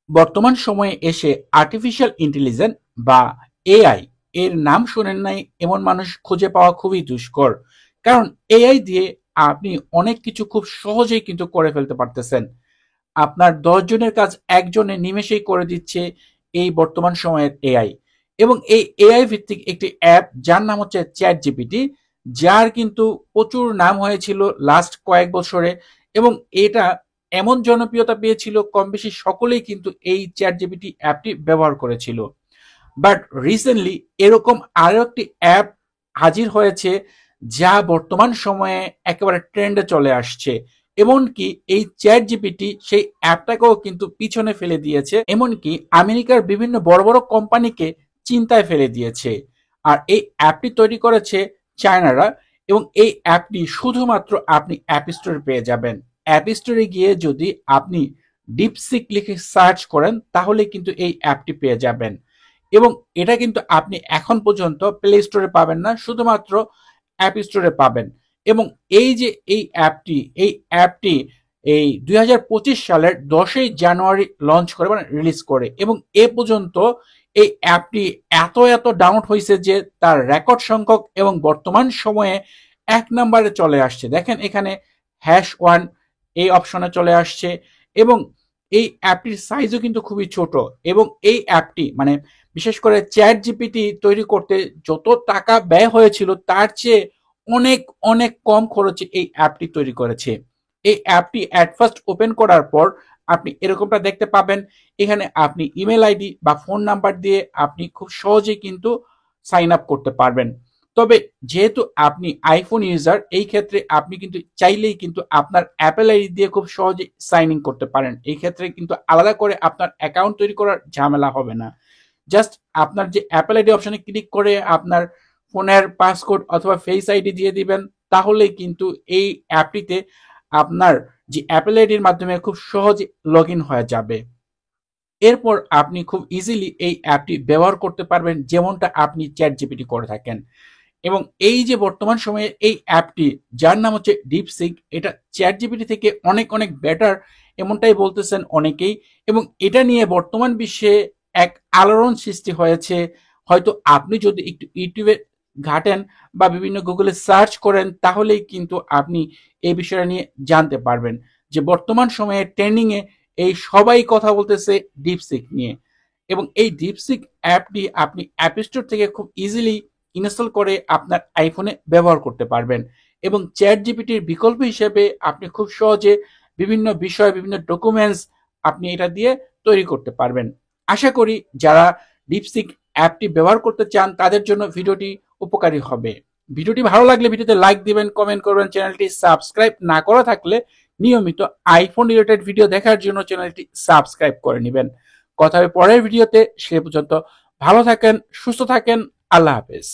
বর্তমান সময়ে এসে আর্টিফিশিয়াল ইন্টেলিজেন্স বা এআই এর নাম শোনেন নাই এমন মানুষ খুঁজে পাওয়া খুবই দুষ্কর। কারণ এআই দিয়ে আপনি অনেক কিছু খুব সহজেই কিন্তু করে ফেলতে পারতেছেন। আপনার ১০ জনের কাজ একজনে নিমেষেই করে দিচ্ছে এই বর্তমান সময়ের এআই। এবং এই এআই ভিত্তিক একটি অ্যাপ যার নাম হচ্ছে চ্যাট জিপিটি, যার কিন্তু প্রচুর নাম হয়েছিল লাস্ট কয়েক বছরে। এবং এটা এমন জনপ্রিয়তা পেয়েছিল, কম বেশি সকলেই কিন্তু এই চ্যাট জিপিটি অ্যাপটি ব্যবহার করেছিল। বাট রিসেন্টলি এরকম আরো একটি অ্যাপ হাজির হয়েছে, যা বর্তমান সময়ে একেবারে ট্রেন্ডে চলে আসছে। এমনকি এই চ্যাট জিপিটি সেই অ্যাপটাকেও কিন্তু পিছনে ফেলে দিয়েছে, এমনকি আমেরিকার বিভিন্ন বড় বড় কোম্পানিকে চিন্তায় ফেলে দিয়েছে। আর এই অ্যাপটি তৈরি করেছে চায়নারা। এবং এই অ্যাপটি শুধুমাত্র আপনি অ্যাপ স্টোরে পেয়ে যাবেন। অ্যাপ স্টোরে গিয়ে যদি আপনি ডিপসিক লিখে সার্চ করেন তাহলে কিন্তু এই অ্যাপটি পেয়ে যাবেন। এবং এটা কিন্তু আপনি এখন পর্যন্ত প্লে স্টোরে পাবেন না, শুধুমাত্র অ্যাপ স্টোরে পাবেন। এবং এই যে এই অ্যাপটি এই ২০২৫ সালের ১০ই জানুয়ারি লঞ্চ করে, মানে রিলিজ করে। এবং এ পর্যন্ত এই অ্যাপটি এত এত ডাউনলোড হয়েছে যে তার রেকর্ড সংখ্যক এবং বর্তমান সময়ে ১ নম্বরে চলে আসছে। দেখেন এখানে #1 এই অপশনে চলে আসছে। এবং এই অ্যাপটির সাইজও কিন্তু খুবই ছোট। এবং এই অ্যাপটি মানে বিশেষ করে চ্যাট জিপিটি তৈরি করতে যত টাকা ব্যয় হয়েছিল তার চেয়ে অনেক অনেক কম খরচে এই অ্যাপটি তৈরি করেছে। এই অ্যাপটি অ্যাট ফার্স্ট ওপেন করার পর আপনি এরকমটা দেখতে পাবেন। এখানে আপনি ইমেল আইডি বা ফোন নাম্বার দিয়ে আপনি খুব সহজেই কিন্তু সাইন আপ করতে পারবেন। তবে যেহেতু আপনি আইফোন ইউজার, এই ক্ষেত্রে আপনি কিন্তু চাইলেই কিন্তু আপনার অ্যাপেল আইডি দিয়ে খুব সহজে সাইন ইন করতে পারেন। এই ক্ষেত্রে কিন্তু আলাদা করে আপনার অ্যাকাউন্ট তৈরি করার ঝামেলা হবে না। জাস্ট আপনার যে অ্যাপেল আইডি অপশনে ক্লিক করে আপনার ফোনের পাসকোড অথবা ফেস আইডি দিয়ে দিবেন, তাহলেই কিন্তু এই অ্যাপটিতে আপনার যে অ্যাপেল আইডির মাধ্যমে খুব সহজে লগ ইন হয়ে যাবে। এরপর আপনি খুব ইজিলি এই অ্যাপটি ব্যবহার করতে পারবেন, যেমনটা আপনি চ্যাট জিপিটি করে থাকেন। এবং এই যে বর্তমান সময়ে এই অ্যাপটি যার নাম হচ্ছে ডিপসিক, এটা চ্যাট জিপিটি থেকে অনেক অনেক বেটার, এমনটাই বলতেছেন অনেকেই। এবং এটা নিয়ে বর্তমান বিশ্বে এক আলোড়ন সৃষ্টি হয়েছে। হয়তো আপনি যদি একটু ইউটিউবে ঘাটেন বা বিভিন্ন গুগলে সার্চ করেন, তাহলেই কিন্তু আপনি এই বিষয়টা নিয়ে জানতে পারবেন যে বর্তমান সময়ে ট্রেন্ডিং এ এই সবাই কথা বলতেছে ডিপসিক নিয়ে। এবং এই ডিপসিক অ্যাপটি আপনি অ্যাপ স্টোর থেকে খুব ইজিলি ইনস্টল করে আপনার আইফোনে ব্যবহার করতে পারবেন। এবং চ্যাট জিপিটির বিকল্প হিসেবে আপনি খুব সহজে বিভিন্ন বিষয়, বিভিন্ন ডকুমেন্টস আপনি এটা দিয়ে তৈরি করতে পারবেন। আশা করি যারা ডিপসিক অ্যাপটি ব্যবহার করতে চান তাদের জন্য ভিডিওটি উপকারী হবে। ভিডিওটি ভালো লাগলে ভিডিওতে লাইক দিবেন, কমেন্ট করবেন। চ্যানেলটি সাবস্ক্রাইব না করা থাকলে নিয়মিত আইফোন রিলেটেড ভিডিও দেখার জন্য চ্যানেলটি সাবস্ক্রাইব করে নেবেন। কথা হবে পরের ভিডিওতে। সে পর্যন্ত ভালো থাকেন, সুস্থ থাকেন। আল্লাহ হাফেজ।